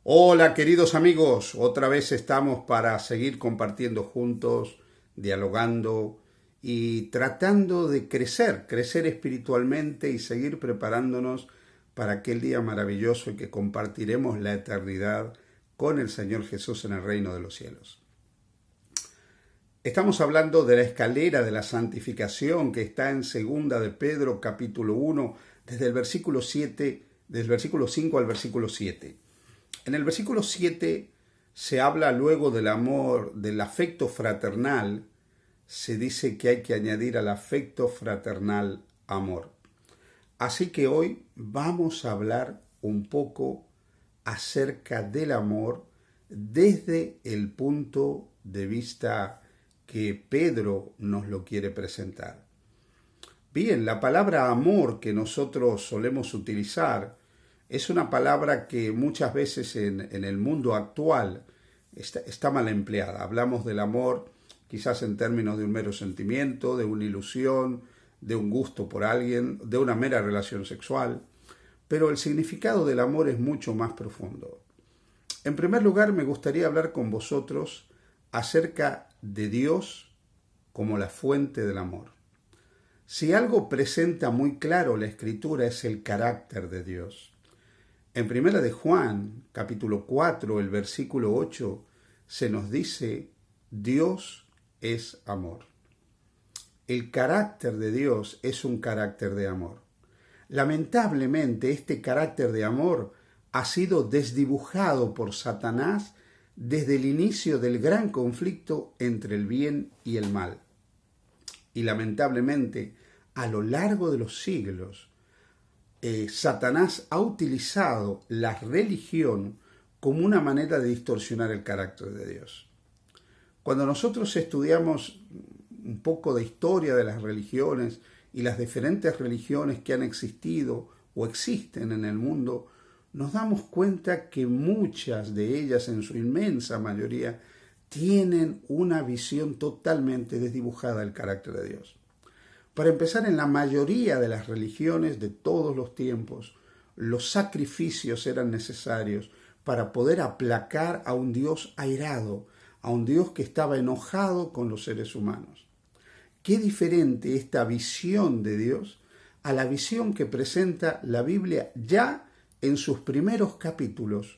Hola queridos amigos, otra vez estamos para seguir compartiendo juntos, dialogando y tratando de crecer espiritualmente y seguir preparándonos para aquel día maravilloso en que compartiremos la eternidad con el Señor Jesús en el reino de los cielos. Estamos hablando de la escalera de la santificación que está en 2 de Pedro capítulo 1, desde el versículo 7, del versículo 5 al versículo 7. En el versículo 7 se habla luego del amor, del afecto fraternal. Se dice que hay que añadir al afecto fraternal amor. Así que hoy vamos a hablar un poco acerca del amor desde el punto de vista que Pedro nos lo quiere presentar. Bien, la palabra amor que nosotros solemos utilizar es una palabra que muchas veces en el mundo actual está mal empleada. Hablamos del amor quizás en términos de un mero sentimiento, de una ilusión, de un gusto por alguien, de una mera relación sexual, pero el significado del amor es mucho más profundo. En primer lugar, me gustaría hablar con vosotros acerca de Dios como la fuente del amor. Si algo presenta muy claro la Escritura es el carácter de Dios. En 1 de Juan, capítulo 4, el versículo 8, se nos dice, Dios es amor. El carácter de Dios es un carácter de amor. Lamentablemente, este carácter de amor ha sido desdibujado por Satanás desde el inicio del gran conflicto entre el bien y el mal. Y lamentablemente, a lo largo de los siglos, Satanás ha utilizado la religión como una manera de distorsionar el carácter de Dios. Cuando nosotros estudiamos un poco de historia de las religiones y las diferentes religiones que han existido o existen en el mundo, nos damos cuenta que muchas de ellas, en su inmensa mayoría, tienen una visión totalmente desdibujada del carácter de Dios. Para empezar, en la mayoría de las religiones de todos los tiempos, los sacrificios eran necesarios para poder aplacar a un Dios airado, a un Dios que estaba enojado con los seres humanos. Qué diferente esta visión de Dios a la visión que presenta la Biblia ya en sus primeros capítulos,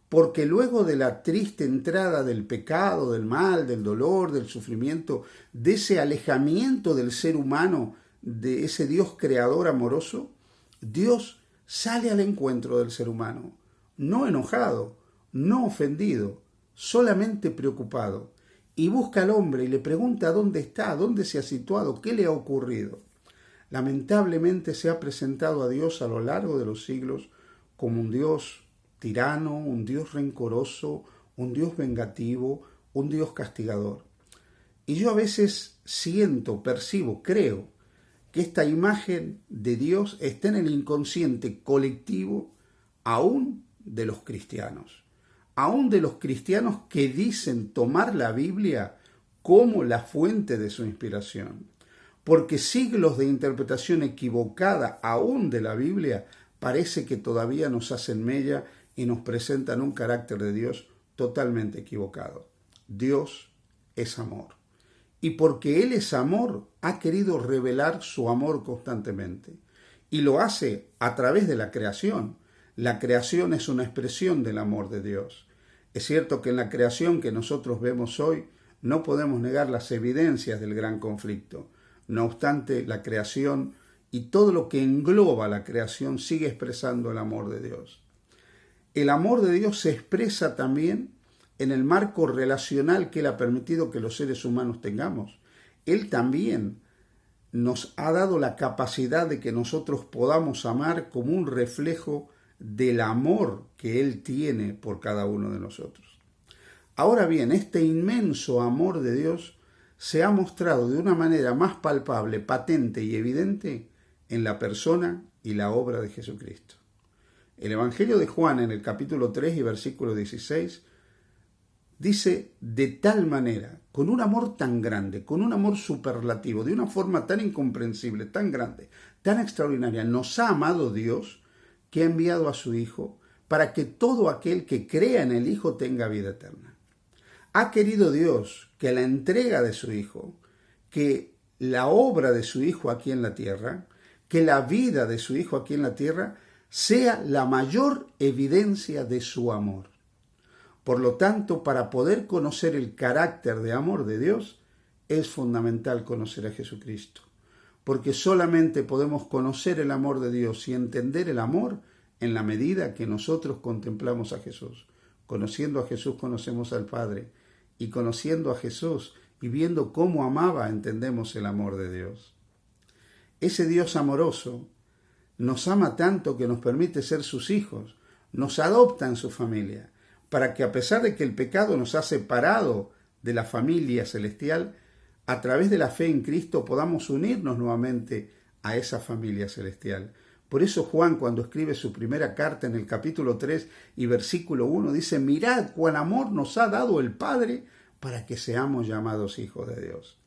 porque luego de la triste entrada del pecado, del mal, del dolor, del sufrimiento, de ese alejamiento del ser humano, de ese Dios creador amoroso, Dios sale al encuentro del ser humano, no enojado, no ofendido, solamente preocupado, y busca al hombre y le pregunta dónde está, dónde se ha situado, qué le ha ocurrido. Lamentablemente se ha presentado a Dios a lo largo de los siglos como un Dios tirano, un Dios rencoroso, un Dios vengativo, un Dios castigador. Y yo a veces siento, percibo, creo que esta imagen de Dios está en el inconsciente colectivo aún de los cristianos. Aún de los cristianos que dicen tomar la Biblia como la fuente de su inspiración. Porque siglos de interpretación equivocada aún de la Biblia parece que todavía nos hacen mella y nos presentan un carácter de Dios totalmente equivocado. Dios es amor. Y porque Él es amor, ha querido revelar su amor constantemente. Y lo hace a través de la creación. La creación es una expresión del amor de Dios. Es cierto que en la creación que nosotros vemos hoy no podemos negar las evidencias del gran conflicto. No obstante, la creación y todo lo que engloba la creación sigue expresando el amor de Dios. El amor de Dios se expresa también en el marco relacional que Él ha permitido que los seres humanos tengamos. Él también nos ha dado la capacidad de que nosotros podamos amar como un reflejo del amor que Él tiene por cada uno de nosotros. Ahora bien, este inmenso amor de Dios se ha mostrado de una manera más palpable, patente y evidente en la persona y la obra de Jesucristo. El Evangelio de Juan en el capítulo 3 y versículo 16 dice de tal manera, con un amor tan grande, con un amor superlativo, de una forma tan incomprensible, tan grande, tan extraordinaria, nos ha amado Dios que ha enviado a su Hijo para que todo aquel que crea en el Hijo tenga vida eterna. Ha querido Dios que la entrega de su Hijo, que la obra de su Hijo aquí en la tierra, que la vida de su Hijo aquí en la tierra, sea la mayor evidencia de su amor. Por lo tanto, para poder conocer el carácter de amor de Dios, es fundamental conocer a Jesucristo. Porque solamente podemos conocer el amor de Dios y entender el amor en la medida que nosotros contemplamos a Jesús. Conociendo a Jesús conocemos al Padre, y conociendo a Jesús y viendo cómo amaba entendemos el amor de Dios. Ese Dios amoroso nos ama tanto que nos permite ser sus hijos, nos adopta en su familia, para que a pesar de que el pecado nos ha separado de la familia celestial, a través de la fe en Cristo podamos unirnos nuevamente a esa familia celestial. Por eso Juan, cuando escribe su primera carta en el capítulo 3 y versículo 1, dice: mirad cuán amor nos ha dado el Padre para que seamos llamados hijos de Dios.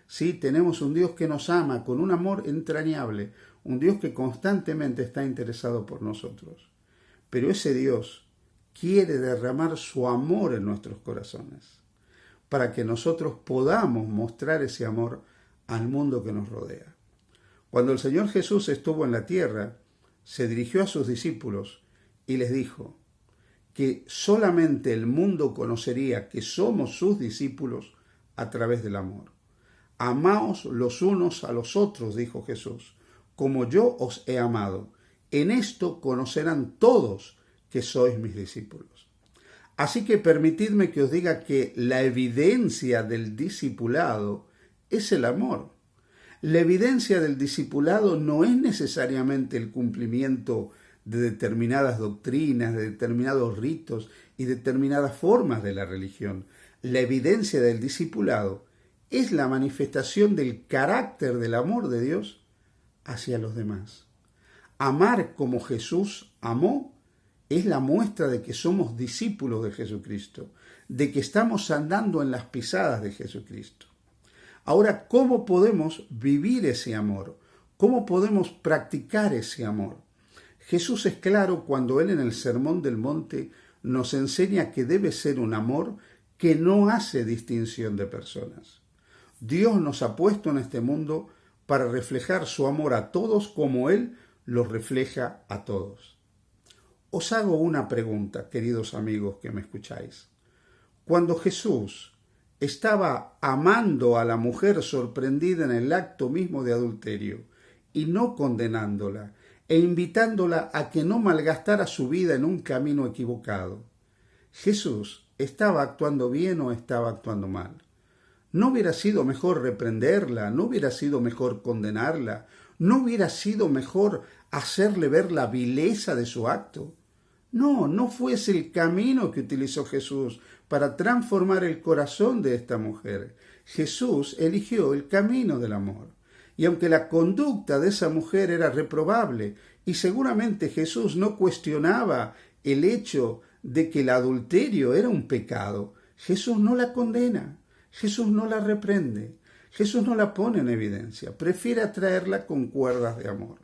Sí, tenemos un Dios que nos ama con un amor entrañable, un Dios que constantemente está interesado por nosotros. Pero ese Dios quiere derramar su amor en nuestros corazones, para que nosotros podamos mostrar ese amor al mundo que nos rodea. Cuando el Señor Jesús estuvo en la tierra, se dirigió a sus discípulos y les dijo que solamente el mundo conocería que somos sus discípulos a través del amor. Amaos los unos a los otros, dijo Jesús, como yo os he amado. En esto conocerán todos que sois mis discípulos. Así que permitidme que os diga que la evidencia del discipulado es el amor. La evidencia del discipulado no es necesariamente el cumplimiento de determinadas doctrinas, de determinados ritos y determinadas formas de la religión. La evidencia del discipulado es la manifestación del carácter del amor de Dios hacia los demás. Amar como Jesús amó es la muestra de que somos discípulos de Jesucristo, de que estamos andando en las pisadas de Jesucristo. Ahora, ¿cómo podemos vivir ese amor? ¿Cómo podemos practicar ese amor? Jesús es claro cuando Él en el Sermón del Monte nos enseña que debe ser un amor que no hace distinción de personas. Dios nos ha puesto en este mundo para reflejar su amor a todos como Él los refleja a todos. Os hago una pregunta, queridos amigos que me escucháis. Cuando Jesús estaba amando a la mujer sorprendida en el acto mismo de adulterio y no condenándola e invitándola a que no malgastara su vida en un camino equivocado, ¿Jesús estaba actuando bien o estaba actuando mal? ¿No hubiera sido mejor reprenderla? ¿No hubiera sido mejor condenarla? ¿No hubiera sido mejor hacerle ver la vileza de su acto? No, no fue ese el camino que utilizó Jesús para transformar el corazón de esta mujer. Jesús eligió el camino del amor. Y aunque la conducta de esa mujer era reprobable, y seguramente Jesús no cuestionaba el hecho de que el adulterio era un pecado, Jesús no la condena, Jesús no la reprende, Jesús no la pone en evidencia, prefiere atraerla con cuerdas de amor.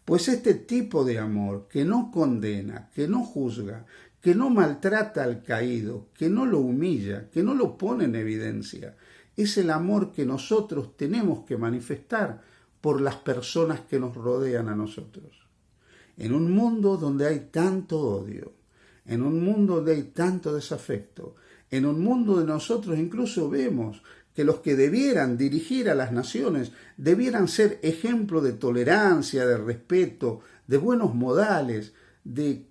Pues este tipo de amor que no condena, que no juzga, que no maltrata al caído, que no lo humilla, que no lo pone en evidencia, es el amor que nosotros tenemos que manifestar por las personas que nos rodean a nosotros. En un mundo donde hay tanto odio, en un mundo donde hay tanto desafecto, en un mundo donde nosotros incluso vemos que los que debieran dirigir a las naciones debieran ser ejemplo de tolerancia, de respeto, de buenos modales, de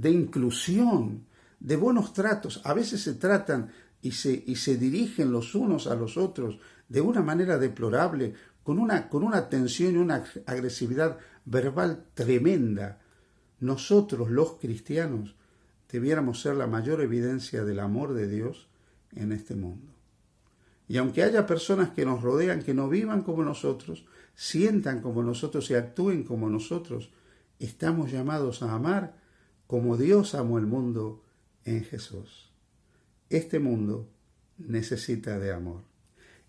inclusión, de buenos tratos. A veces se tratan y se dirigen los unos a los otros de una manera deplorable, con una tensión y una agresividad verbal tremenda. Nosotros, los cristianos, debiéramos ser la mayor evidencia del amor de Dios en este mundo. Y aunque haya personas que nos rodean, que no vivan como nosotros, sientan como nosotros y actúen como nosotros, estamos llamados a amar como Dios amó el mundo en Jesús. Este mundo necesita de amor.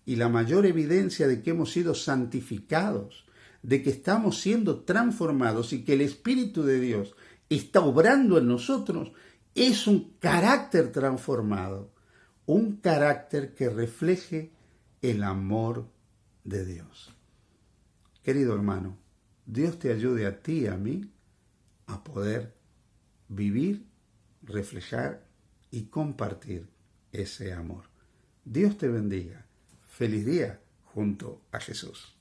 Y la mayor evidencia de que hemos sido santificados, de que estamos siendo transformados y que el Espíritu de Dios está obrando en nosotros es un carácter transformado, un carácter que refleje el amor de Dios. Querido hermano, Dios te ayude a ti y a mí a poder vivir, reflejar y compartir ese amor. Dios te bendiga. Feliz día junto a Jesús.